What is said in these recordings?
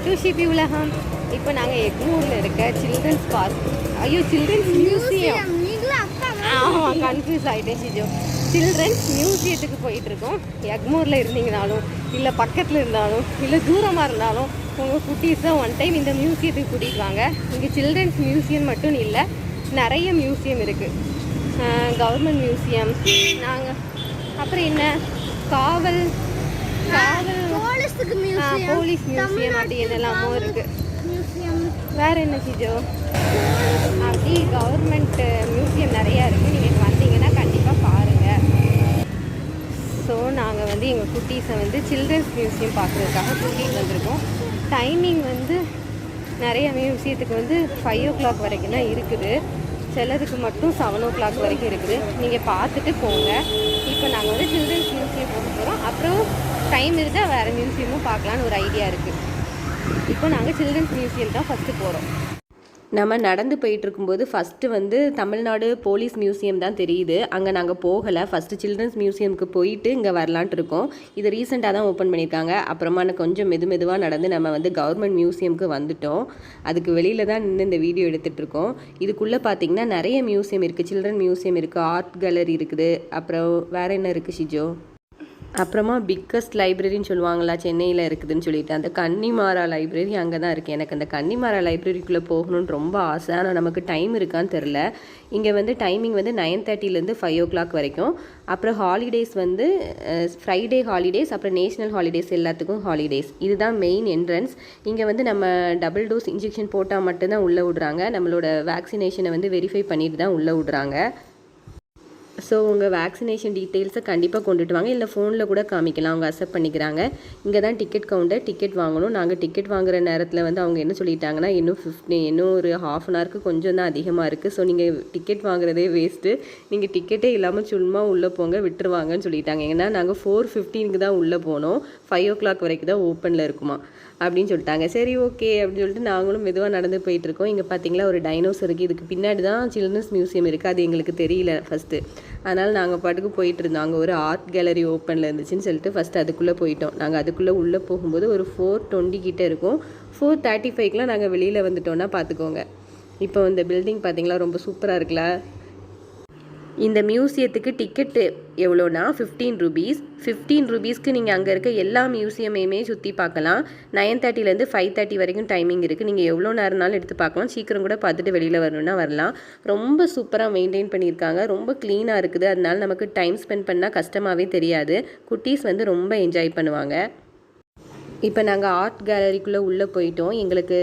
To Shibi உலகம். இப்போ நாங்கள் எக்மூரில் இருக்க சில்ட்ரன்ஸ் பார்க், சில்ட்ரன்ஸ் மியூசியம். ஆமாம், கன்ஃபியூஸ் ஆகிட்டேன் ஷிஜோ. சில்ட்ரன்ஸ் மியூசியத்துக்கு போயிட்டுருக்கோம். எக்மூரில் இருந்தீங்கனாலும் இல்லை பக்கத்தில் இருந்தாலும் இல்லை தூரமாக இருந்தாலும் உங்கள் குட்டீஸை ஒன் டைம் இந்த மியூசியத்துக்கு கூட்டிகிட்டு வாங்க. இங்கே சில்ட்ரன்ஸ் மியூசியம் மட்டும் இல்லை, நிறைய மியூசியம் இருக்குது. கவர்மெண்ட் மியூசியம், நாங்கள் அப்புறம் என்ன காவல் போலீஸ் மியூசியம் அப்படி என்னெல்லாமோ இருக்குது. வேறு என்ன ஷிஜோ? அப்படி கவர்மெண்ட் மியூசியம் நிறையா இருக்குது. நீங்கள் வந்தீங்கன்னா கண்டிப்பாக பாருங்கள். ஸோ நாங்கள் வந்து எங்கள் குட்டீஸை வந்து சில்ட்ரன்ஸ் மியூசியம் பார்க்குறதுக்காக கூட்டிகிட்டு வந்திருக்கோம். டைமிங் வந்து நிறைய மியூசியத்துக்கு வந்து 5 o'clock வரைக்கும் தான் இருக்குது. சிலதுக்கு மட்டும் 7 o'clock வரைக்கும் இருக்குது. நீங்கள் பார்த்துட்டு போங்க. இப்போ நாங்கள் வந்து சில்ட்ரன்ஸ் மியூசியம் போக போகிறோம். அப்புறம் டைம் இருந்தால் வேறு மியூசியமும் பார்க்கலான்னு ஒரு ஐடியா இருக்குது. இப்போ நாங்கள் சில்ட்ரன்ஸ் மியூசியம் தான் ஃபஸ்ட்டு போகிறோம். நம்ம நடந்து போயிட்டுருக்கும்போது ஃபஸ்ட்டு வந்து தமிழ்நாடு போலீஸ் மியூசியம் தான் தெரியுது. அங்கே நாங்கள் போகலை. ஃபஸ்ட்டு சில்ட்ரன்ஸ் மியூசியமுக்கு போயிட்டு இங்கே வரலான்ட்டு இருக்கோம். இது ரீசெண்டாக தான் ஓப்பன் பண்ணியிருக்காங்க. அப்புறமா கொஞ்சம் மெதுவாக நடந்து நம்ம வந்து கவர்மெண்ட் மியூசியமுக்கு வந்துட்டோம். அதுக்கு வெளியில் தான் நின்று இந்த வீடியோ எடுத்துகிட்டு இருக்கோம். இதுக்குள்ளே பார்த்திங்கன்னா நிறைய மியூசியம் இருக்குது. சில்ட்ரன் மியூசியம் இருக்குது, ஆர்ட் கேலரி இருக்குது, அப்புறம் வேறு என்ன இருக்குது ஷிஜோ? அப்புறமா பிக்கஸ்ட் லைப்ரரின்னு சொல்லுவாங்களா, சென்னையில் இருக்குதுன்னு சொல்லிட்டு அந்த கன்னிமாரா லைப்ரரி அங்கே தான் இருக்குது. எனக்கு அந்த கன்னிமாரா லைப்ரரிக்குள்ளே போகணுன்னு ரொம்ப ஆசை. ஆனால் நமக்கு டைம் இருக்கான்னு தெரில. இங்கே வந்து டைமிங் வந்து 9:30 5 o'clock வரைக்கும். அப்புறம் ஹாலிடேஸ் வந்து ஃப்ரைடே ஹாலிடேஸ், அப்புறம் நேஷ்னல் ஹாலிடேஸ், எல்லாத்துக்கும் ஹாலிடேஸ். இதுதான் மெயின் என்ட்ரன்ஸ். இங்கே வந்து நம்ம டபுள் டோஸ் இன்ஜெக்ஷன் போட்டால் மட்டும்தான் உள்ளே விடுறாங்க. நம்மளோட வேக்சினேஷனை வந்து வெரிஃபை பண்ணிட்டு தான் உள்ளே விடுறாங்க. ஸோ உங்கள் வேக்சினேஷன் டீட்டெயில்ஸை கண்டிப்பாக கொண்டுட்டு வாங்க. இல்லை ஃபோனில் கூட காமிக்கலாம், அவங்க அக்செப்ட் பண்ணிக்கிறாங்க. இங்கே தான் டிக்கெட் கவுண்டர். டிக்கெட் வாங்கணும். நாங்கள் டிக்கெட் வாங்குகிற நேரத்தில் வந்து அவங்க என்ன சொல்லிட்டாங்கன்னா, இன்னும் ஒரு ½ an hourக்கு கொஞ்சம் தான் அதிகமாக இருக்குது. ஸோ நீங்கள் டிக்கெட் வாங்குறதே வேஸ்ட்டு, நீங்கள் டிக்கெட்டே இல்லாமல் சும்மா உள்ளே போங்க, விட்டுருவாங்கன்னு சொல்லிட்டாங்க. ஏன்னா நாங்கள் 4:15 தான் உள்ளே போனோம். 5 o'clock வரைக்கும் தான் ஓப்பனில் இருக்குமா அப்படின்னு சொல்லிட்டாங்க. சரி ஓகே அப்படின்னு சொல்லிட்டு நாங்களும் மெதுவாக நடந்து போயிட்டுருக்கோம். இங்கே பார்த்தீங்களா ஒரு டைனோசர் இருக்குது. இதுக்கு பின்னாடி தான் சில்ட்ரன்ஸ் மியூசியம் இருக்குது. அது எங்களுக்கு தெரியல ஃபஸ்ட்டு. அதனால் நாங்கள் பாட்டுக்கு போயிட்டு இருந்தோம். அங்கே ஒரு ஆர்ட் கேலரி ஓப்பனில் இருந்துச்சுன்னு சொல்லிட்டு ஃபஸ்ட்டு அதுக்குள்ளே போயிட்டோம். நாங்கள் அதுக்குள்ளே உள்ளே போகும்போது ஒரு 4:20 கிட்டே இருக்கும். 4:35 நாங்கள் வெளியில் வந்துட்டோன்னா பார்த்துக்கோங்க. இப்போ இந்த பில்டிங் பார்த்தீங்களா ரொம்ப சூப்பராக இருக்குல்ல. இந்த மியூசியத்துக்கு டிக்கெட்டு எவ்வளோனா 15 rupees. 15 rupeesக்கு நீங்கள் அங்கே இருக்க எல்லா மியூசியமையுமே சுற்றி பார்க்கலாம். 9:30 5:30 வரைக்கும் டைமிங் இருக்குது. நீங்கள் எவ்வளோ நேரம்னாலும் எடுத்து பார்க்கலாம். சீக்கிரம் கூட பார்த்துட்டு வெளியில் வரணுன்னா வரலாம். ரொம்ப சூப்பராக மெயின்டைன் பண்ணியிருக்காங்க. ரொம்ப க்ளீனாக இருக்குது. அதனால நமக்கு டைம் ஸ்பெண்ட் பண்ணால் கஷ்டமாகவே தெரியாது. குட்டீஸ் வந்து ரொம்ப என்ஜாய் பண்ணுவாங்க. இப்போ நாங்கள் ஆர்ட் கேலரிக்குள்ளே உள்ளே போயிட்டோம். எங்களுக்கு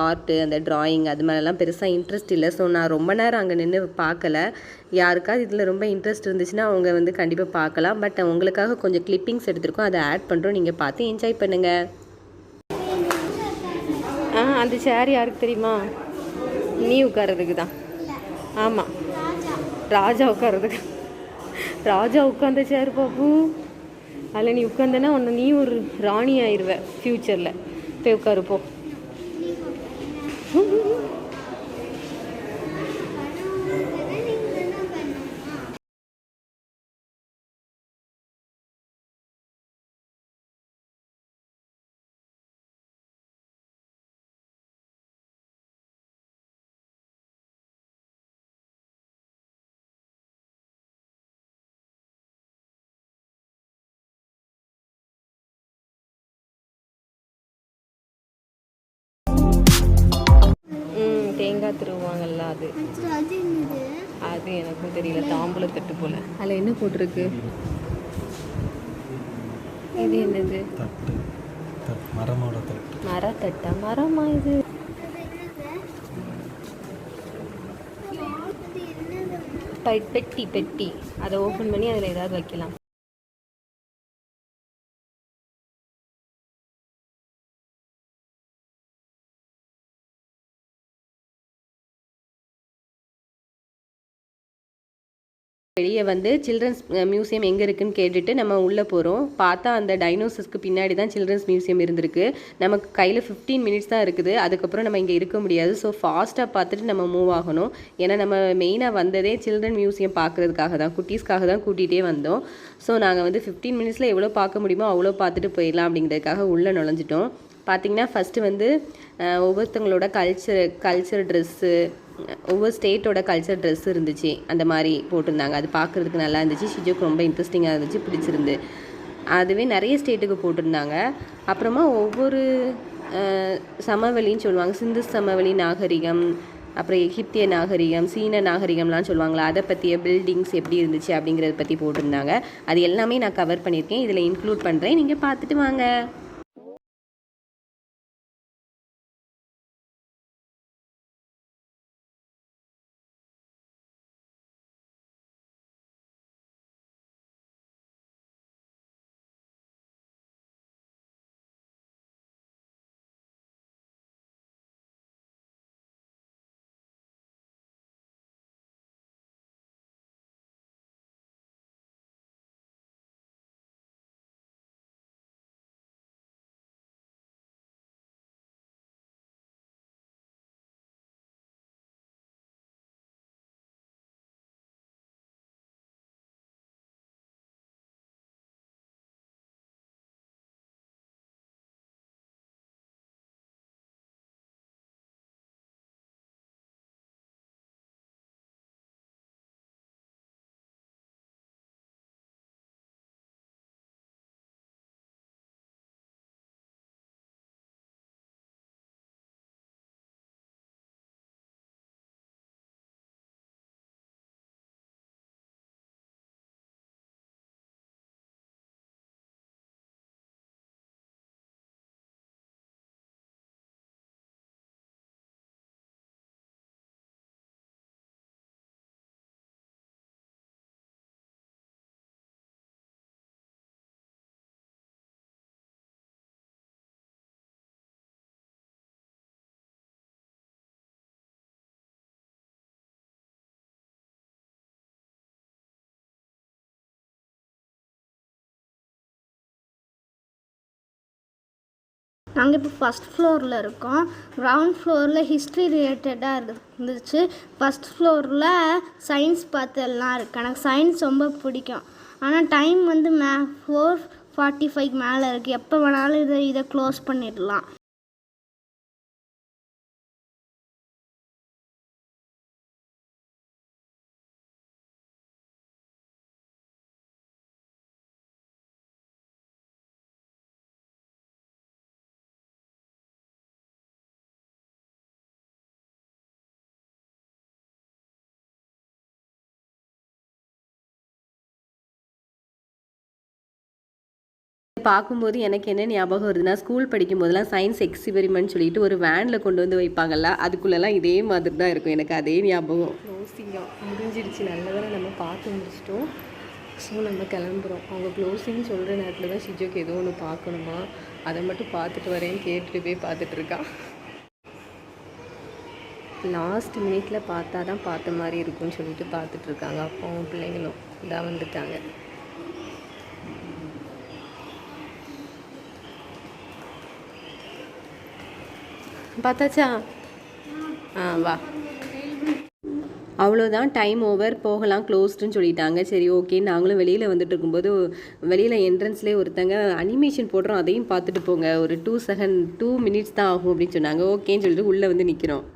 ஆர்ட்டு, அந்த ட்ராயிங் அது மாதிரிலாம் பெருசாக இன்ட்ரெஸ்ட் இல்லை. ஸோ நான் ரொம்ப நேரம் அங்கே நின்று பார்க்கல. யாருக்காவது இதில் ரொம்ப இன்ட்ரெஸ்ட் இருந்துச்சுன்னா அவங்க வந்து கண்டிப்பாக பார்க்கலாம். பட் உங்களுக்காக கொஞ்சம் கிளிப்பிங்ஸ் எடுத்துருக்கோம், அதை ஆட் பண்ணுறோம். நீங்கள் பார்த்து என்ஜாய் பண்ணுங்கள். அந்த சேர் யாருக்கு தெரியுமா? நீ உட்கார்றதுக்கு தான். ஆமாம், ராஜா உட்கார்றதுக்கு. ராஜா உட்காந்த சேர் பாப்பு. அதில் நீ உட்காந்தனா நீ ஒரு ராணி ஆயிடுவ ஃப்யூச்சரில். போய் உட்காருப்போ. தேங்காய் திருவாங்கல்ல, அது எனக்கும் தெரியல. தாம்பூல தட்டு போல. அதில் என்ன போட்டிருக்கு? இது என்னது? மரத்தட்டா? மரமா இது? பெட்டி. அதை ஓப்பன் பண்ணி அதில் ஏதாவது வைக்கலாம். வெளியே வந்து சில்ட்ரன்ஸ் மியூசியம் எங்கே இருக்குதுன்னு கேட்டுட்டு நம்ம உள்ளே போகிறோம். பார்த்தா அந்த டைனோசர்ஸ்க்கு பின்னாடி தான் சில்ட்ரன்ஸ் மியூசியம் இருந்திருக்கு. நமக்கு கையில் 15 minutes தான் இருக்குது. அதுக்கப்புறம் நம்ம இங்கே இருக்க முடியாது. ஸோ ஃபாஸ்ட்டாக பார்த்துட்டு நம்ம மூவ் ஆகணும். ஏன்னா நம்ம மெயினாக வந்ததே சில்ட்ரன் மியூசியம் பார்க்குறதுக்காக தான், குட்டீஸ்க்காக தான் கூட்டிகிட்டே வந்தோம். ஸோ நாங்கள் வந்து 15 minutes எவ்வளோ பார்க்க முடியுமோ அவ்வளோ பார்த்துட்டு போயிடலாம் அப்படிங்கிறதுக்காக உள்ளே நுழைஞ்சிட்டோம். பார்த்திங்கன்னா ஃபஸ்ட்டு வந்து ஒவ்வொருத்தவங்களோட கல்ச்சர் ட்ரெஸ்ஸு, ஒவ்வொரு ஸ்டேட்டோட கல்ச்சர் ட்ரெஸ் இருந்துச்சு, அந்த மாதிரி போட்டிருந்தாங்க. அது பார்க்குறதுக்கு நல்லா இருந்துச்சு. ஷிஜோக்கு ரொம்ப இன்ட்ரெஸ்டிங்காக இருந்துச்சு, பிடிச்சிருந்து. அதுவே நிறைய ஸ்டேட்டுக்கு போட்டிருந்தாங்க. அப்புறமா ஒவ்வொரு சமவெளின்னு சொல்லுவாங்க, சிந்து சமவெளி நாகரிகம், அப்புறம் எகிப்திய நாகரிகம், சீன நாகரிகம்லாம் சொல்லுவாங்களா, அதை பற்றிய பில்டிங்ஸ் எப்படி இருந்துச்சு அப்படிங்கிறத பற்றி போட்டிருந்தாங்க. அது எல்லாமே நான் கவர் பண்ணியிருக்கேன், இதில் இன்க்ளூட் பண்ணுறேன், நீங்கள் பார்த்துட்டு வாங்க. நாங்கள் இப்போ ஃபஸ்ட் ஃப்ளோரில் இருக்கோம். கிரவுண்ட் ஃப்ளோரில் ஹிஸ்ட்ரி ரிலேட்டடாக இருந்துச்சு. ஃபஸ்ட் ஃப்ளோரில் சயின்ஸ் பார்த்து எல்லாம் இருக்குது. எனக்கு சயின்ஸ் ரொம்ப பிடிக்கும். ஆனால் டைம் வந்து 4:45 மேலே இருக்குது. எப்போ வேணாலும் இதை க்ளோஸ் பண்ணிடலாம். பார்க்கும்போது எனக்கு என்ன ஞாபகம் வருதுன்னா, ஸ்கூல் படிக்கும்போதெல்லாம் சயின்ஸ் எக்ஸிபெரிமெண்ட் சொல்லிட்டு ஒரு வேனில் கொண்டு வந்து வைப்பாங்கல்ல, அதுக்குள்ளெல்லாம் இதே மாதிரி தான் இருக்கும். எனக்கு அதே ஞாபகம். க்ளோசிங்காக முடிஞ்சிடுச்சு, நல்லதாக நம்ம பார்த்து முடிச்சிட்டோம். ஸோ நம்ம கிளம்புறோம். அவங்க க்ளோசிங் சொல்கிற நேரத்தில் தான் ஷிஜோக்கு ஏதோ ஒன்று பார்க்கணுமா, அதை மட்டும் பார்த்துட்டு வரேன்னு கேட்டுட்டு போய் பார்த்துட்ருக்கா. லாஸ்ட் மினிட்ல பார்த்தா தான் பார்த்த மாதிரி இருக்குன்னு சொல்லிட்டு பார்த்துட்ருக்காங்க. அப்போ பிள்ளைங்களும் இதாக வந்துட்டாங்க. பார்த்தாச்சா? வா. அவ்வளோதான், டைம் ஓவர், போகலாம், க்ளோஸ்டுன்னு சொல்லிட்டாங்க. சரி ஓகே, நாங்களும் வெளியில் வந்துட்டு இருக்கும்போது வெளியில் என்ட்ரன்ஸ்லேயே ஒருத்தங்க அனிமேஷன் போடுறோம், அதையும் பார்த்துட்டு போங்க, ஒரு 2 மினிட்ஸ் தான் ஆகும் அப்படின்னு சொன்னாங்க. ஓகேன்னு சொல்லிட்டு உள்ளே வந்து நிற்கிறோம்.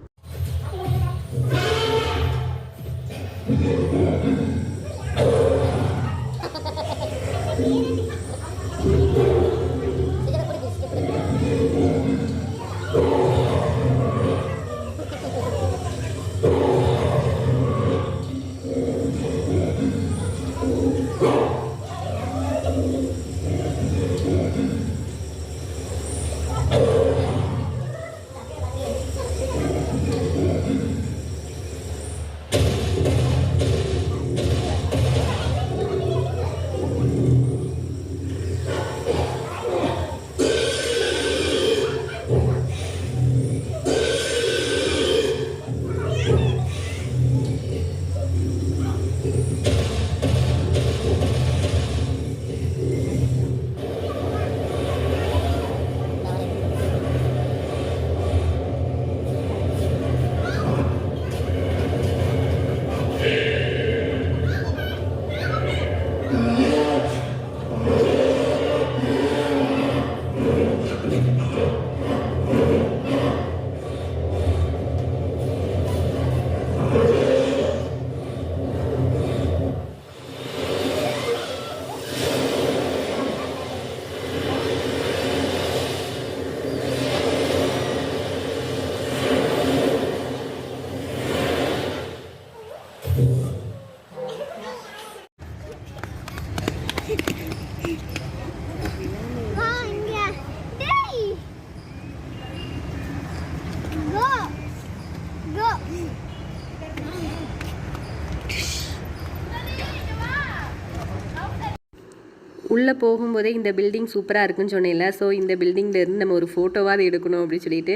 உள்ளே போகும்போதே இந்த பில்டிங் சூப்பராக இருக்குன்னு சொன்னேன்ல, ஸோ இந்த பில்டிங்லேருந்து நம்ம ஒரு ஃபோட்டோவாக எடுக்கணும் அப்படின்னு சொல்லிட்டு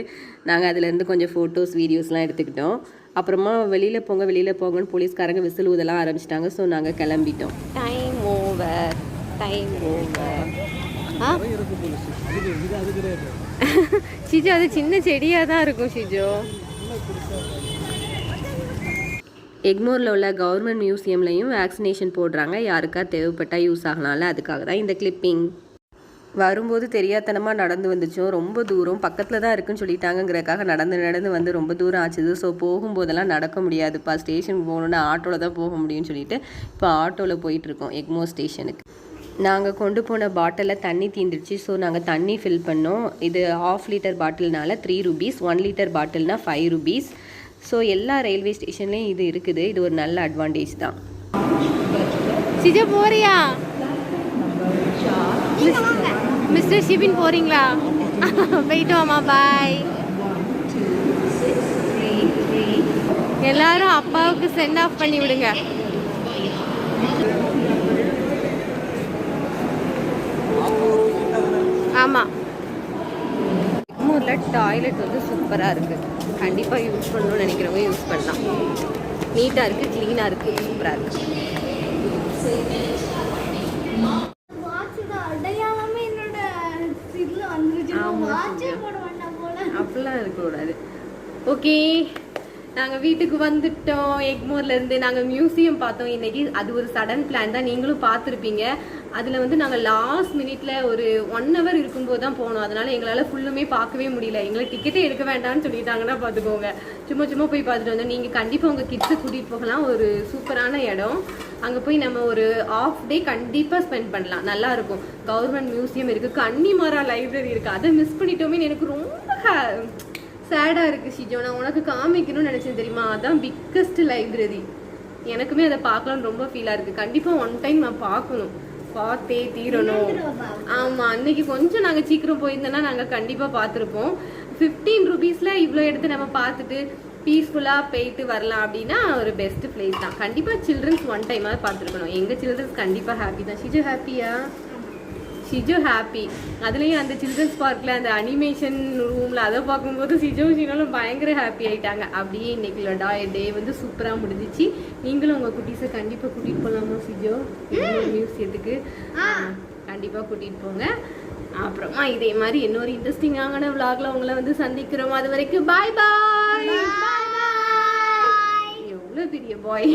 நாங்கள் அதுலேருந்து கொஞ்சம் ஃபோட்டோஸ் வீடியோஸ்லாம் எடுத்துக்கிட்டோம். அப்புறமா வெளியில் போங்கன்னு போலீஸ்காரங்க விசில் ஊதலாம் ஆரம்பிச்சிட்டாங்க. ஸோ நாங்கள் கிளம்பிட்டோம். Time over. ஷிஜோ அது சின்ன செடியாக தான் இருக்கும் ஷிஜோ. எக்மோரில் உள்ள கவர்மெண்ட் மியூசியம்லையும் வேக்சினேஷன் போடுறாங்க, யாருக்கா தேவைப்பட்டால் யூஸ் ஆகலாம்ல, அதுக்காக தான் இந்த கிளிப்பிங். வரும்போது தெரியாதனமாக நடந்து வந்துச்சோம். ரொம்ப தூரம் பக்கத்தில் தான் இருக்குன்னு சொல்லிட்டாங்கிறதுக்காக நடந்து வந்து ரொம்ப தூரம் ஆச்சுது. ஸோ போகும்போதெல்லாம் நடக்க முடியாதுப்பா, ஸ்டேஷனுக்கு போகணுன்னா ஆட்டோவில் தான் போக முடியும்னு சொல்லிட்டு இப்போ ஆட்டோவில் போயிட்டுருக்கோம் எக்மோர் ஸ்டேஷனுக்கு. நாங்கள் கொண்டு போன பாட்டிலில் தண்ணி தீந்துடுச்சு. ஸோ நாங்கள் தண்ணி ஃபில் பண்ணோம். இது 1/2 லிட்டர் பாட்டில்னால 3 rupees, 1 லிட்டர் பாட்டில்னா 5 rupees. ஸோ எல்லா ரயில்வே ஸ்டேஷன்லேயும் இது இருக்குது. இது ஒரு நல்ல அட்வான்டேஜ் தான். ஷிஜோ போறியா? மிஸ்டர் ஷிபின் போறீங்களா? போயிட்டு வாமா, பாய். எல்லாரும் அப்பாவுக்கு சென்ட் ஆஃப் பண்ணி விடுங்க. ஆமாம், எக்மோரில் டாய்லெட் வந்து சூப்பராக இருக்குது. கண்டிப்பாக யூஸ் பண்ணணும்னு நினைக்கிறவங்க யூஸ் பண்ணலாம். நீட்டாக இருக்குது, க்ளீனாக இருக்குது, சூப்பராக இருக்குது. அப்படிலாம் இருக்கக்கூடாது. ஓகே, நாங்கள் வீட்டுக்கு வந்துட்டோம். எக்மோர்லேருந்து நாங்கள் மியூசியம் பார்த்தோம் இன்றைக்கி. அது ஒரு சடன் பிளான் தான், நீங்களும் பார்த்துருப்பீங்க. அதில் வந்து நாங்கள் லாஸ்ட் மினிட்ல ஒரு 1 hour இருக்கும்போது தான் போனோம். அதனால் எங்களால் ஃபுல்லுமே பார்க்கவே முடியல. எங்களை டிக்கெட்டே எடுக்க வேண்டாம்னு சொல்லிட்டாங்கன்னா பார்த்துக்கோங்க. சும்மா போய் பார்த்துட்டு வந்தோம். நீங்கள் கண்டிப்பாக உங்கள் கிட்ஸை கூட்டிகிட்டு போகலாம். ஒரு சூப்பரான இடம். அங்கே போய் நம்ம ஒரு ½ day கண்டிப்பாக ஸ்பெண்ட் பண்ணலாம், நல்லாயிருக்கும். கவர்மெண்ட் மியூசியம் இருக்குது, கன்னிமரா லைப்ரரி இருக்குது. அதை மிஸ் பண்ணிட்டோமேன்னு எனக்கு ரொம்ப சேடாக இருக்குது ஷிஜோ. நான் உனக்கு காமிக்கணும்னு நினச்சேன் தெரியுமா, அதான் பிக்கஸ்ட் லைப்ரரி. எனக்குமே அதை பார்க்கலான்னு ரொம்ப ஃபீலாக இருக்குது. கண்டிப்பாக ஒன் டைம் நான் பார்க்கணும், பார்த்தே தீரணும். ஆமாம், அன்னைக்கு கொஞ்சம் நாங்கள் சீக்கிரம் போயிருந்தோன்னா நாங்கள் கண்டிப்பாக பார்த்துருப்போம். 15 rupeesல இவ்வளோ எடுத்து நம்ம பார்த்துட்டு பீஸ்ஃபுல்லாக போயிட்டு வரலாம் அப்படின்னா ஒரு பெஸ்ட் பிளேஸ் தான். கண்டிப்பாக சில்ட்ரன்ஸ் ஒன் டைமாவது பார்த்துருக்கணும். எங்கள் சில்ட்ரன்ஸ் கண்டிப்பாக ஹாப்பி தான். ஷிஜோ ஹாப்பியா? Shijo happy. அதுலேயும் அந்த சில்ட்ரன்ஸ் பார்க்கில் அந்த அனிமேஷன் ரூமில் அதை பார்க்கும்போது ஷிஜோனாலும் பயங்கர ஹாப்பி ஆகிட்டாங்க. அப்படியே இன்னைக்கு டே வந்து சூப்பராக முடிஞ்சிச்சு. நீங்களும் உங்கள் குட்டீஸை கண்டிப்பாக கூட்டிகிட்டு போகலாமா ஷிஜோ? மியூசியத்துக்கு கண்டிப்பாக கூட்டிகிட்டு போங்க. அப்புறமா இதே மாதிரி இன்னொரு இன்ட்ரெஸ்டிங்கான விளாக்ல உங்களை வந்து சந்திக்கிறோம். அது வரைக்கும் பாய் பாய். எவ்வளோ பெரிய பாய்.